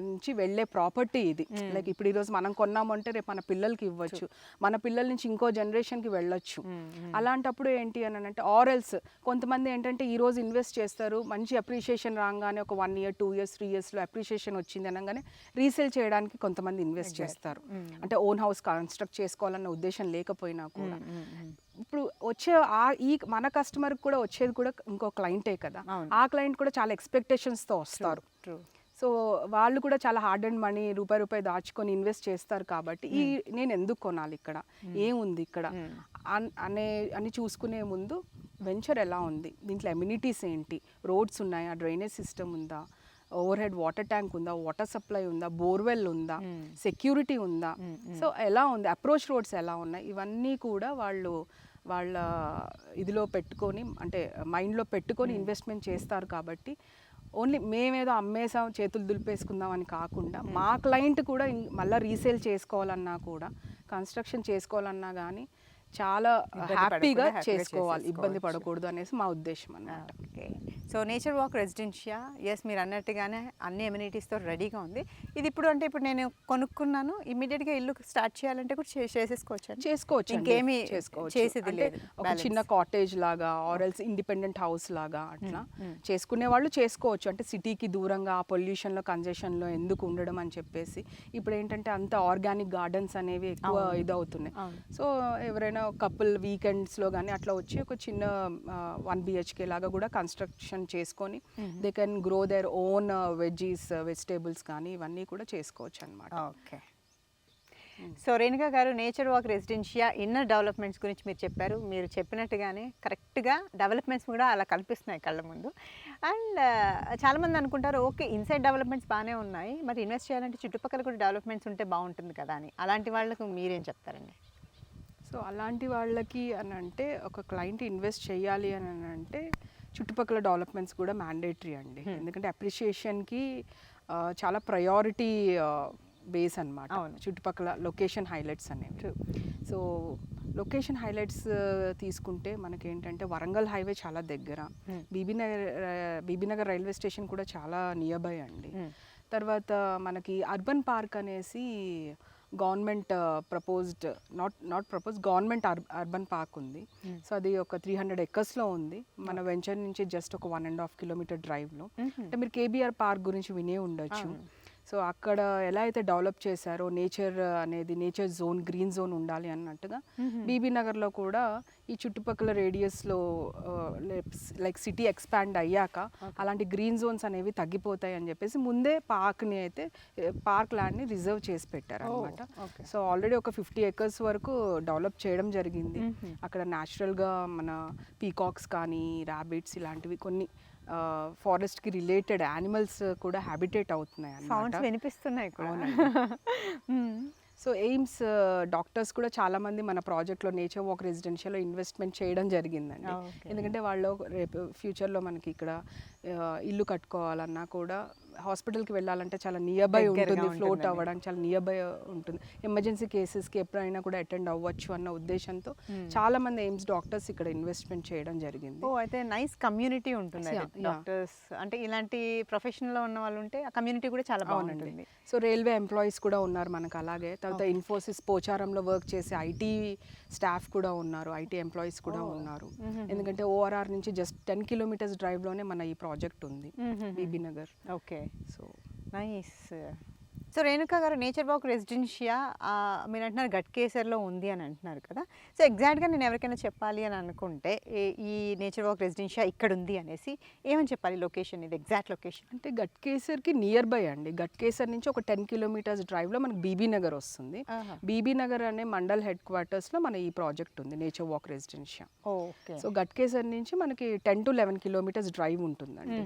నుంచి వెళ్ళే ప్రాపర్టీ ఇది. లైక్ ఇప్పుడు ఈరోజు మనం కొన్నామంటే రేపు మన పిల్లలకి ఇవ్వచ్చు, మన పిల్లల నుంచి ఇంకో జనరేషన్కి వెళ్ళొచ్చు. అలాంటప్పుడు ఏంటి అని అంటే ఆర్ఎల్స్ కొంతమంది ఏంటంటే ఈరోజు ఇన్వెస్ట్ చేస్తారు, మంచి అప్రిషియేషన్ రాగానే ఒక 1 year 2 years 3 yearsలో అప్రిషియేషన్ వచ్చింది అనగానే రీసేల్ చేయడానికి కొంతమంది ఇన్వెస్ట్ చేస్తారు. అంటే ఓన్ హౌస్ కన్స్ట్రక్ట్ చేసుకోవాలన్న ఉద్దేశం లేకపోయినా కూడా ఇప్పుడు వచ్చే ఈ మన కస్టమర్కి కూడా వచ్చేది కూడా ఇంకో క్లయింటే కదా, ఆ క్లయింట్ కూడా చాలా ఎక్స్పెక్టేషన్స్తో వస్తారు. సో వాళ్ళు కూడా చాలా హార్డ్ అండ్ మనీ రూపాయి దాచుకొని ఇన్వెస్ట్ చేస్తారు. కాబట్టి నేను ఎందుకు కొనాలి, ఇక్కడ ఏముంది ఇక్కడ అని చూసుకునే ముందు వెంచర్ ఎలా ఉంది, దీంట్లో ఎమ్యూనిటీస్ ఏంటి, రోడ్స్ ఉన్నాయా, డ్రైనేజ్ సిస్టమ్ ఉందా, ఓవర్ హెడ్ వాటర్ ట్యాంక్ ఉందా, వాటర్ సప్లై ఉందా, బోర్వెల్ ఉందా, సెక్యూరిటీ ఉందా, సో ఎలా ఉంది, అప్రోచ్ రోడ్స్ ఎలా ఉన్నాయి, ఇవన్నీ కూడా వాళ్ళ ఇదిలో పెట్టుకొని అంటే మైండ్లో పెట్టుకొని ఇన్వెస్ట్మెంట్ చేస్తారు. కాబట్టి ఓన్లీ మేమేదో అమ్మేసాం చేతులు దులిపేసుకుందాం అని కాకుండా మా క్లయింట్ కూడా మళ్ళీ రీసేల్ చేసుకోవాలన్నా కూడా కన్స్ట్రక్షన్ చేసుకోవాలన్నా కానీ చాలా హ్యాపీగా చేసుకోవాలి, ఇబ్బంది పడకూడదు అనేసి మా ఉద్దేశం అన్నమాట. Okay, so Nature Walk Residentia yes మీరు అన్నట్టుగానే అన్ని ఎమ్యూనిటీస్తో రెడీగా ఉంది. ఇది ఇప్పుడు అంటే ఇప్పుడు నేను కొనుక్కున్నాను, ఇమీడియట్గా ఇల్లు స్టార్ట్ చేయాలంటే కూడా చేసుకోవచ్చు, ఇంకేమీ చేసేది లేదు. ఒక చిన్న కాటేజ్ లాగా ఆర్ఎల్స్ ఇండిపెండెంట్ హౌస్ లాగా అట్లా చేసుకునే వాళ్ళు చేసుకోవచ్చు. అంటే సిటీకి దూరంగా పొల్యూషన్లో కంజెషన్లో ఎందుకు ఉండడం అని చెప్పేసి ఇప్పుడు ఏంటంటే అంత ఆర్గానిక్ గార్డెన్స్ అనేవి ఎక్కువ ఇదవుతున్నాయి. సో ఎవరైనా కపుల్ వీకెండ్స్లో కానీ అట్లా వచ్చి ఒక చిన్న 1 BHK లాగా కూడా కన్స్ట్రక్షన్ చేసుకొని they can grow their own vegetables కానీ ఇవన్నీ కూడా చేసుకోవచ్చు అనమాట. ఓకే, సో రేణుకా గారు నేచర్ వాక్ రెసిడెన్షియా ఇన్నర్ డెవలప్మెంట్స్ గురించి మీరు చెప్పారు. మీరు చెప్పినట్టుగానే కరెక్ట్గా డెవలప్మెంట్స్ కూడా అలా కనిపిస్తున్నాయి కళ్ళ ముందు. అండ్ చాలామంది అనుకుంటారు ఓకే ఇన్సైడ్ డెవలప్మెంట్స్ బాగానే ఉన్నాయి, మరి ఇన్వెస్ట్ చేయాలంటే చుట్టుపక్కల కూడా డెవలప్మెంట్స్ ఉంటే బాగుంటుంది కదా అని. అలాంటి వాళ్ళకు మీరేం చెప్తారండి? సో అలాంటి వాళ్ళకి అని అంటే ఒక క్లయింట్ ఇన్వెస్ట్ చేయాలి అని అంటే చుట్టుపక్కల డెవలప్మెంట్స్ కూడా మ్యాండేటరీ అండి. ఎందుకంటే అప్రిషియేషన్కి చాలా ప్రయారిటీ బేస్ అనమాట చుట్టుపక్కల లొకేషన్ హైలైట్స్ అనేవి. సో లొకేషన్ హైలైట్స్ తీసుకుంటే మనకేంటంటే వరంగల్ హైవే చాలా దగ్గర, బీబీనగర్ రైల్వే స్టేషన్ కూడా చాలా నియర్ బై అండి. తర్వాత మనకి అర్బన్ పార్క్ అనేసి గవర్నమెంట్ గవర్నమెంట్ అర్బన్ పార్క్ ఉంది. సో అది ఒక 300 acresలో ఉంది. మన వెంచర్ నుంచి జస్ట్ ఒక 1.5 kilometer డ్రైవ్లో. అంటే మీరు కేబీఆర్ పార్క్ గురించి వినే ఉండొచ్చు. సో అక్కడ ఎలా అయితే డెవలప్ చేశారో నేచర్ అనేది నేచర్ జోన్ గ్రీన్ జోన్ ఉండాలి అన్నట్టుగా బీబీ నగర్లో కూడా ఈ చుట్టుపక్కల రేడియస్లో లైక్ సిటీ ఎక్స్పాండ్ అయ్యాక అలాంటి గ్రీన్ జోన్స్ అనేవి తగ్గిపోతాయి అని చెప్పేసి ముందే పార్క్ ల్యాండ్ని రిజర్వ్ చేసి పెట్టారు అనమాట. సో ఆల్రెడీ ఒక 50 acres వరకు డెవలప్ చేయడం జరిగింది. అక్కడ న్యాచురల్గా మన పీకాక్స్ కానీ ర్యాబిట్స్ ఇలాంటివి కొన్ని ఫారెస్ట్కి రిలేటెడ్ యానిమల్స్ కూడా హ్యాబిటేట్ అవుతున్నాయి సౌండ్స్ వినిపిస్తున్నాయి కూడా. సో ఎయిమ్స్ డాక్టర్స్ కూడా చాలామంది మన ప్రాజెక్ట్లో నేచర్ వాక్ రెసిడెన్షియల్లో ఇన్వెస్ట్మెంట్ చేయడం జరిగిందండి. ఎందుకంటే వాళ్ళు రేపు ఫ్యూచర్లో మనకి ఇక్కడ ఇల్లు కట్టుకోవాలన్నా కూడా హాస్పిటల్కి వెళ్ళాలంటే చాలా నియర్ బై ఉంటుంది, ఫ్లోట్ అవ్వడానికి చాలా నియర్ బై ఉంటుంది, ఎమర్జెన్సీ కేసెస్కి ఎప్పుడైనా కూడా అటెండ్ అవ్వచ్చు అన్న ఉద్దేశంతో చాలామంది ఎయిమ్స్ డాక్టర్స్ ఇక్కడ ఇన్వెస్ట్మెంట్ చేయడం జరిగింది. అయితే నైస్ కమ్యూనిటీ ఉంటుంది డాక్టర్స్ అంటే ఇలాంటి ప్రొఫెషన్లో ఉన్న వాళ్ళు ఉంటే ఆ కమ్యూనిటీ కూడా చాలా బాగుంటుంది. సో రైల్వే ఎంప్లాయీస్ కూడా ఉన్నారు మనకు. అలాగే తర్వాత ఇన్ఫోసిస్ పోచారంలో వర్క్ చేసే ఐటీ స్టాఫ్ కూడా ఉన్నారు, ఐటీ ఎంప్లాయీస్ కూడా ఉన్నారు. ఎందుకంటే ఓఆర్ఆర్ నుంచి జస్ట్ 10 kilometers డ్రైవ్లోనే మన ఈ ప్రాజెక్ట్ ఉంది Bibinagar. Okay, so nice. So Renuka గారు, నేచర్ వాక్ రెసిడెన్షియా మీరు అంటున్నారు గట్కేసర్లో ఉంది అని అంటున్నారు కదా. సో ఎగ్జాక్ట్గా నేను ఎవరికైనా చెప్పాలి అని అనుకుంటే ఈ నేచర్ వాక్ రెసిడెన్షియా ఇక్కడ ఉంది అనేసి ఏమని చెప్పాలి? లొకేషన్, ఇది ఎగ్జాక్ట్ లొకేషన్ అంటే గట్కేసర్కి నియర్ బై అండి. గట్కేసర్ నుంచి ఒక 10 kilometers డ్రైవ్లో మనకి బీబీ నగర్ వస్తుంది. బీబీ నగర్ అనే మండల్ హెడ్ క్వార్టర్స్లో మన ఈ ప్రాజెక్ట్ ఉంది Nature Walk Residentia. Okay, so Ghatkesar నుంచి మనకి 10 to 11 kilometers డ్రైవ్ ఉంటుందండి.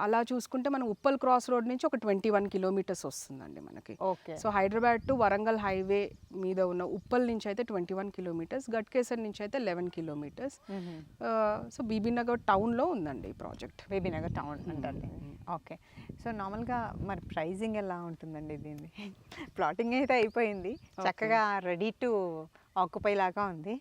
అలా చూసుకుంటే మనం ఉప్పల్ క్రాస్ రోడ్ నుంచి ఒక 21 kilometers వస్తుందండి మనకి. So Hyderabad to Warangal highway మీద ఉన్న ఉప్పల్ నుంచి అయితే 21 kilometers, గట్కేసర్ నుంచి అయితే 11 kilometers. సో బీబీ నగర్ టౌన్లో ఉందండి ఈ ప్రాజెక్ట్. బీబీ నగర్ టౌన్ అంటారు. ఓకే, సో నార్మల్గా మరి ప్రైజింగ్ ఎలా ఉంటుందండి దీన్ని? ప్లాటింగ్ అయితే అయిపోయింది, చక్కగా రెడీ టు ఆక్యుపై లాగా ఉంది.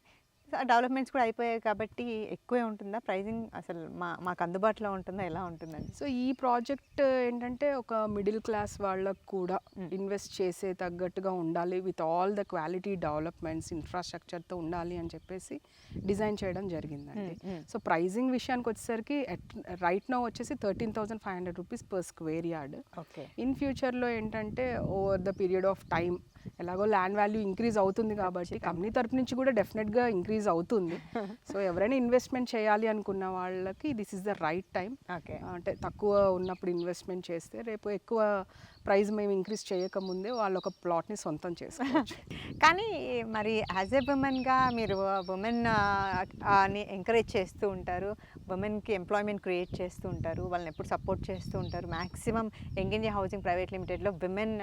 డెవలప్మెంట్స్ కూడా అయిపోయాయి కాబట్టి ఎక్కువే ఉంటుందా ప్రైజింగ్? అసలు మాకు అందుబాటులో ఉంటుందా, ఎలా ఉంటుందండి? సో ఈ ప్రాజెక్ట్ ఏంటంటే ఒక మిడిల్ క్లాస్ వాళ్ళకు కూడా ఇన్వెస్ట్ చేసే తగ్గట్టుగా ఉండాలి, with all the quality developments ఇన్ఫ్రాస్ట్రక్చర్తో ఉండాలి అని చెప్పేసి డిజైన్ చేయడం జరిగిందండి. సో ప్రైజింగ్ విషయానికి వచ్చేసరికి రైట్ నో వచ్చేసి 13,500 rupees per square yard. Okay, in ఫ్యూచర్లో ఏంటంటే over the period of time ఎలాగో ల్యాండ్ వాల్యూ ఇంక్రీజ్ అవుతుంది కాబట్టి కంపెనీ తరపు నుంచి కూడా డెఫినెట్గా ఇంక్రీజ్ అవుతుంది. సో ఎవరైనా ఇన్వెస్ట్మెంట్ చేయాలి అనుకున్న వాళ్ళకి this is the right time. అంటే తక్కువ ఉన్నప్పుడు ఇన్వెస్ట్మెంట్ చేస్తే రేపు ఎక్కువ ప్రైస్ మేము ఇంక్రీజ్ చేయకముందే వాళ్ళు ఒక ప్లాట్ని సొంతం చేసుకోవచ్చు. కానీ మరి యాజ్ ఎ ఉమెన్గా మీరు ఉమెన్ని ఎంకరేజ్ చేస్తూ ఉంటారు, ఉమెన్కి ఎంప్లాయ్మెంట్ క్రియేట్ చేస్తూ ఉంటారు, వాళ్ళని ఎప్పుడు సపోర్ట్ చేస్తూ ఉంటారు. Maximum Young India Housing private లిమిటెడ్లో విమెన్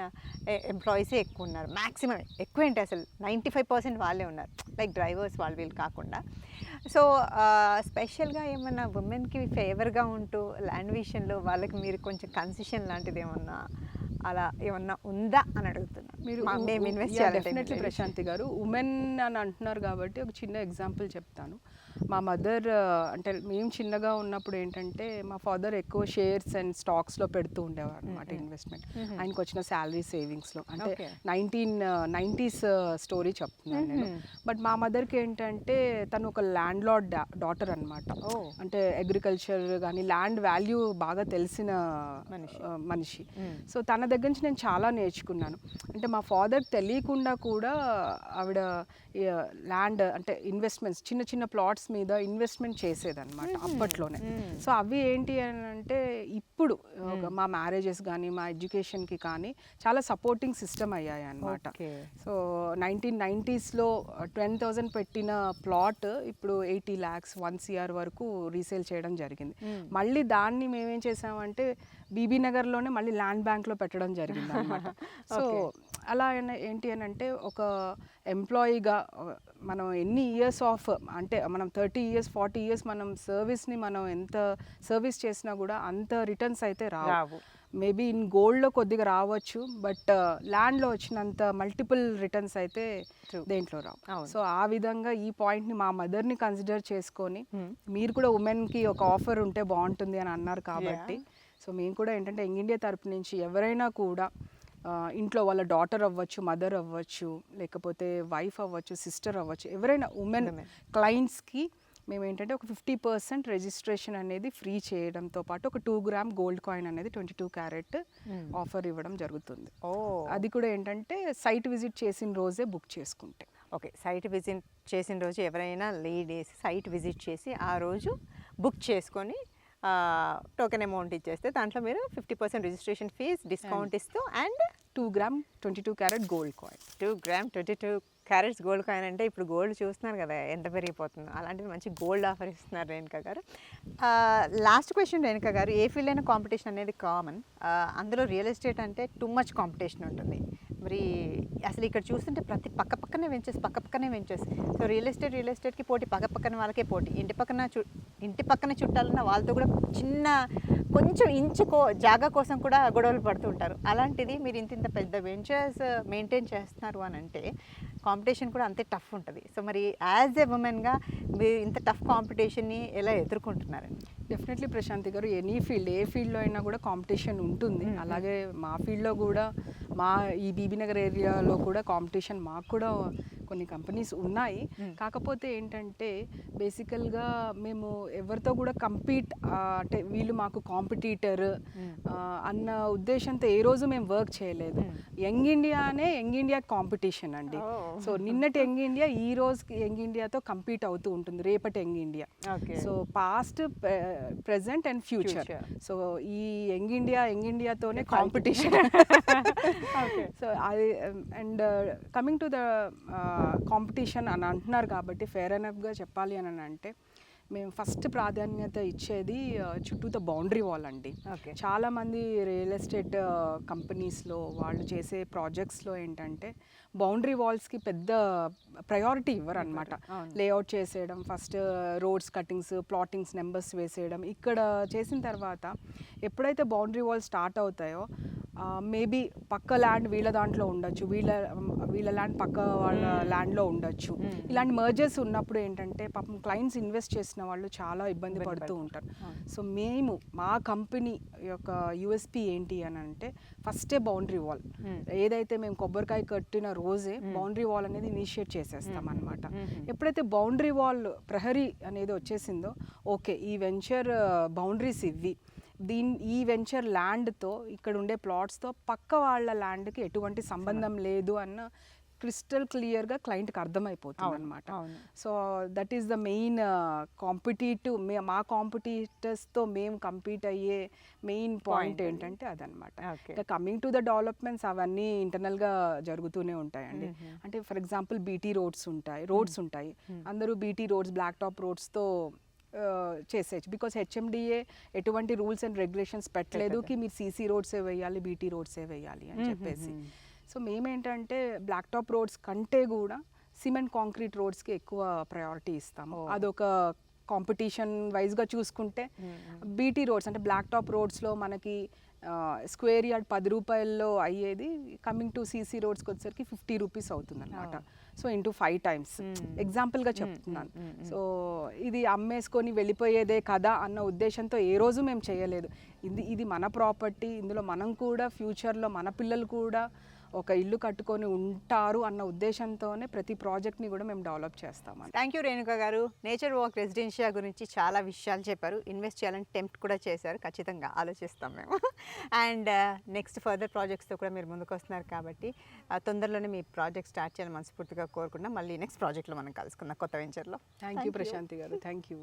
ఎంప్లాయీసే ఎక్కువ ఉన్నారు. మ్యాక్సిమం ఎక్కువ ఏంటి అసలు 95% వాళ్ళే ఉన్నారు, లైక్ డ్రైవర్స్ వీళ్ళు కాకుండా. సో స్పెషల్గా ఏమన్నా ఉమెన్కి ఫేవర్గా ఉంటూ ల్యాండ్ విషయంలో వాళ్ళకి మీరు కొంచెం కన్సెషన్ లాంటిది ఏమన్నా అలా ఏమన్నా ఉందా అని అడుగుతున్నాను. మీరు మేము ఇన్వెస్ట్ డెఫినెట్లీ ప్రశాంతి గారు ఉమెన్ అని అంటున్నారు కాబట్టి ఒక చిన్న ఎగ్జాంపుల్ చెప్తాను. మా మదర్ అంటే మేము చిన్నగా ఉన్నప్పుడు ఏంటంటే మా ఫాదర్ ఎక్కువ షేర్స్ అండ్ స్టాక్స్లో పెడుతూ ఉండేవారు అనమాట ఇన్వెస్ట్మెంట్. ఆయనకు వచ్చిన శాలరీ సేవింగ్స్లో, అంటే 1990s స్టోరీ చెప్తున్నాను నేను. బట్ మా మదర్కి ఏంటంటే తను ఒక ల్యాండ్ లార్డ్ డాటర్ అనమాట. అంటే అగ్రికల్చర్ కానీ ల్యాండ్ వాల్యూ బాగా తెలిసిన మనిషి. సో తన దగ్గర నుంచి నేను చాలా నేర్చుకున్నాను. అంటే మా ఫాదర్ తెలియకుండా కూడా ఆవిడ ల్యాండ్ అంటే ఇన్వెస్ట్మెంట్స్ చిన్న చిన్న ప్లాట్స్ మీద ఇన్వెస్ట్మెంట్ చేసేదన్నమాట అప్పట్లోనే. సో అవి ఏంటి అని అంటే ఇప్పుడు మా మ్యారేజెస్ కానీ మా ఎడ్యుకేషన్కి కానీ చాలా సపోర్టింగ్ సిస్టమ్ అయ్యాయి అన్నమాట. సో 1990sలో 10,000 పెట్టిన ప్లాట్ ఇప్పుడు 80 lakhs 1 crore వరకు రీసేల్ చేయడం జరిగింది. మళ్ళీ దాన్ని మేమేం చేసామంటే బీబీ నగర్లోనే మళ్ళీ ల్యాండ్ బ్యాంక్లో పెట్టడం జరిగింది అనమాట. సో అలా ఏంటి అని అంటే ఒక ఎంప్లాయీగా మనం ఎన్ని ఇయర్స్ ఆఫ్ అంటే మనం 30 years 40 years మనం సర్వీస్ని మనం ఎంత సర్వీస్ చేసినా కూడా అంత రిటర్న్స్ అయితే రావు. మేబీ ఇన్ గోల్డ్లో కొద్దిగా రావచ్చు, బట్ ల్యాండ్లో వచ్చినంత మల్టిపుల్ రిటర్న్స్ అయితే దేంట్లో రావు. సో ఆ విధంగా ఈ పాయింట్ని మా మదర్ని కన్సిడర్ చేసుకొని మీరు కూడా ఉమెన్కి ఒక ఆఫర్ ఉంటే బాగుంటుంది అని అన్నారు కాబట్టి సో మేము కూడా ఏంటంటే యంగ్ ఇండియా తరపు నుంచి ఎవరైనా కూడా ఇంట్లో వాళ్ళ డాటర్ అవ్వచ్చు, మదర్ అవ్వచ్చు, లేకపోతే వైఫ్ అవ్వచ్చు, సిస్టర్ అవ్వచ్చు, ఎవరైనా ఉమెన్ క్లయింట్స్కి మేము ఏంటంటే ఒక 50% రిజిస్ట్రేషన్ అనేది ఫ్రీ చేయడంతో పాటు ఒక 2 గ్రామ్ గోల్డ్ కాయిన్ అనేది 22 క్యారెట్ ఆఫర్ ఇవ్వడం జరుగుతుంది. ఓ అది కూడా ఏంటంటే సైట్ విజిట్ చేసిన రోజే బుక్ చేసుకుంటే. ఓకే, సైట్ విజిట్ చేసిన రోజు ఎవరైనా లేడీస్ సైట్ విజిట్ చేసి ఆ రోజు బుక్ చేసుకొని టోకెన్ అమౌంట్ ఇచ్చేస్తే దాంట్లో మీరు 50% రిజిస్ట్రేషన్ ఫీజ్ డిస్కౌంట్ ఇస్తూ and 2 gram 22 carat gold coin. 2 gram 22 carats gold coin అంటే ఇప్పుడు గోల్డ్ చూస్తున్నారు కదా ఎంత పెరిగిపోతుందో, అలాంటిది మంచి గోల్డ్ ఆఫర్ ఇస్తున్నారు రేణుకా గారు. లాస్ట్ క్వశ్చన్ రేణుకా గారు, ఏ ఫీల్డ్ అయినా కాంపిటీషన్ అనేది కామన్, అందులో రియల్ ఎస్టేట్ అంటే టూ మచ్ కాంపిటీషన్ ఉంటుంది. మరి అసలు ఇక్కడ చూస్తుంటే ప్రతి పక్కనే వెంచర్స్. సో రియల్ ఎస్టేట్కి పోటీ, పక్కన వాళ్ళకే పోటీ, ఇంటి పక్కన చుట్టాలన్న వాళ్ళతో కూడా కొంచెం జాగా కోసం కూడా గొడవలు పడుతుంటారు. అలాంటిది మీరు ఇంత పెద్ద వెంచర్స్ మెయింటైన్ చేస్తున్నారు అని అంటే కాంపిటీషన్ కూడా అంతే టఫ్ ఉంటుంది. సో మరి యాజ్ ఎ ఉమెన్గా మీరు ఇంత టఫ్ కాంపిటీషన్ని ఎలా ఎదుర్కొంటున్నారండి? డెఫినెట్లీ ప్రశాంతి గారు, ఏ ఫీల్డ్లో అయినా కూడా కాంపిటీషన్ ఉంటుంది. అలాగే మా ఫీల్డ్లో కూడా, మా ఈ బీబీ నగర్ ఏరియాలో కూడా కాంపిటీషన్ మాకు కూడా కొన్ని కంపెనీస్ ఉన్నాయి. కాకపోతే ఏంటంటే బేసికల్గా మేము ఎవరితో కూడా అంటే వీళ్ళు మాకు కాంపిటీటర్ అన్న ఉద్దేశంతో ఏ రోజు మేము వర్క్ చేయలేదు. యంగ్ ఇండియా కాంపిటీషన్ అండి. సో నిన్నటి యంగ్ ఇండియా ఈ రోజుకి యంగ్ ఇండియాతో కంపీట్ అవుతూ ఉంటుంది, రేపటి young India. So past, present and future. So ఈ యంగ్ ఇండియాతోనే కాంపిటీషన్. సో అది and coming to the competition అని అంటున్నారు కాబట్టి ఫేర్ ఎనఫ్గా చెప్పాలి అని అంటే మేము ఫస్ట్ ప్రాధాన్యత ఇచ్చేది చుట్టూతో బౌండరీ వాల్ అండి. చాలామంది రియల్ ఎస్టేట్ కంపెనీస్లో వాళ్ళు చేసే ప్రాజెక్ట్స్లో ఏంటంటే బౌండరీ వాల్స్కి పెద్ద ప్రయారిటీ ఇవ్వరు అనమాట. లేఅవుట్ చేసేయడం, first roads cuttings, plottings, numbers వేసేయడం. ఇక్కడ చేసిన తర్వాత ఎప్పుడైతే బౌండరీ వాల్ స్టార్ట్ అవుతాయో మేబీ పక్క ల్యాండ్ వీళ్ళ దాంట్లో ఉండొచ్చు, వీళ్ళ ల్యాండ్ పక్క వాళ్ళ ల్యాండ్లో ఉండొచ్చు. ఇలాంటి మర్జర్స్ ఉన్నప్పుడు ఏంటంటే పాపం క్లయింట్స్ ఇన్వెస్ట్ చేసిన వాళ్ళు చాలా ఇబ్బంది పడుతూ ఉంటారు. సో మా కంపెనీ యొక్క యూఎస్పీ ఏంటి అని అంటే ఫస్టే బౌండరీ వాల్. ఏదైతే మేము కొబ్బరికాయ కట్టిన రోజే బౌండరీ వాల్ అనేది ఇనిషియేట్ చేసేస్తాం అనమాట. ఎప్పుడైతే బౌండరీ వాల్ ప్రహరీ అనేది వచ్చేసిందో ఓకే, ఈ వెంచర్ బౌండరీస్ ఇవి, ఈ వెంచర్ ల్యాండ్తో ఇక్కడ ఉండే ప్లాట్స్తో పక్క వాళ్ళ ల్యాండ్కి ఎటువంటి సంబంధం లేదు అన్న క్రిస్టల్ క్లియర్గా క్లయింట్కి అర్థమైపోతుంది అనమాట. So that is the main మా కాంపిటీటర్స్తో మేము కంపీట్ అయ్యే మెయిన్ పాయింట్ ఏంటంటే అదనమాట. ఇంకా కమింగ్ టు ద డెవలప్మెంట్స్ అవన్నీ ఇంటర్నల్గా జరుగుతూనే ఉంటాయండి. అంటే ఫర్ ఎగ్జాంపుల్ బీటీ రోడ్స్ ఉంటాయి. అందరూ బీటీ రోడ్స్, బ్లాక్ టాప్ రోడ్స్తో చేసేయచ్చు. బికాస్ హెచ్ఎండిఏ ఎటువంటి రూల్స్ అండ్ రెగ్యులేషన్స్ పెట్టలేదు కి మీరు సీసీ రోడ్సే వేయాలి, బీటీ రోడ్సే వేయాలి అని చెప్పేసి. సో మేమేంటంటే బ్లాక్ టాప్ రోడ్స్ కంటే కూడా సిమెంట్ కాంక్రీట్ రోడ్స్కి ఎక్కువ ప్రయారిటీ ఇస్తాము. అదొక కాంపిటీషన్ వైజ్గా చూసుకుంటే బీటీ రోడ్స్ అంటే బ్లాక్ టాప్ రోడ్స్లో మనకి స్క్వేర్ యార్డ్ 10 రూపాయల్లో అయ్యేది కమింగ్ టు సీసీ రోడ్స్కి వచ్చేసరికి 50 రూపీస్ అవుతుంది అనమాట. సో ఇంటూ 5 times ఎగ్జాంపుల్గా చెప్తున్నాను. సో ఇది అమ్మేసుకొని వెళ్ళిపోయేదే కదా అన్న ఉద్దేశంతో ఏ రోజు మేము చేయలేదు. ఇది మన ప్రాపర్టీ, ఇందులో మనం కూడా ఫ్యూచర్లో మన పిల్లలు కూడా ఒక ఇల్లు కట్టుకొని ఉంటారు అన్న ఉద్దేశంతోనే ప్రతి ప్రాజెక్ట్ని కూడా మేము డెవలప్ చేస్తాం. థ్యాంక్ యూ రేణుకా గారు. నేచర్ వాక్ రెసిడెన్షియా గురించి చాలా విషయాలు చెప్పారు, ఇన్వెస్ట్ చేయాలని టెంప్ట్ కూడా చేశారు. ఖచ్చితంగా ఆలోచిస్తాం మేము. అండ్ నెక్స్ట్ ఫర్దర్ ప్రాజెక్ట్స్తో కూడా మీరు ముందుకు వస్తున్నారు కాబట్టి తొందరలోనే మీ ప్రాజెక్ట్ స్టార్ట్ చేయాలని మనస్ఫూర్తిగా కోరుకున్నాం. మళ్ళీ నెక్స్ట్ ప్రాజెక్ట్లో మనం కలుసుకుందాం కొత్త వెంచర్లో. థ్యాంక్ యూ ప్రశాంతి గారు. Thank you.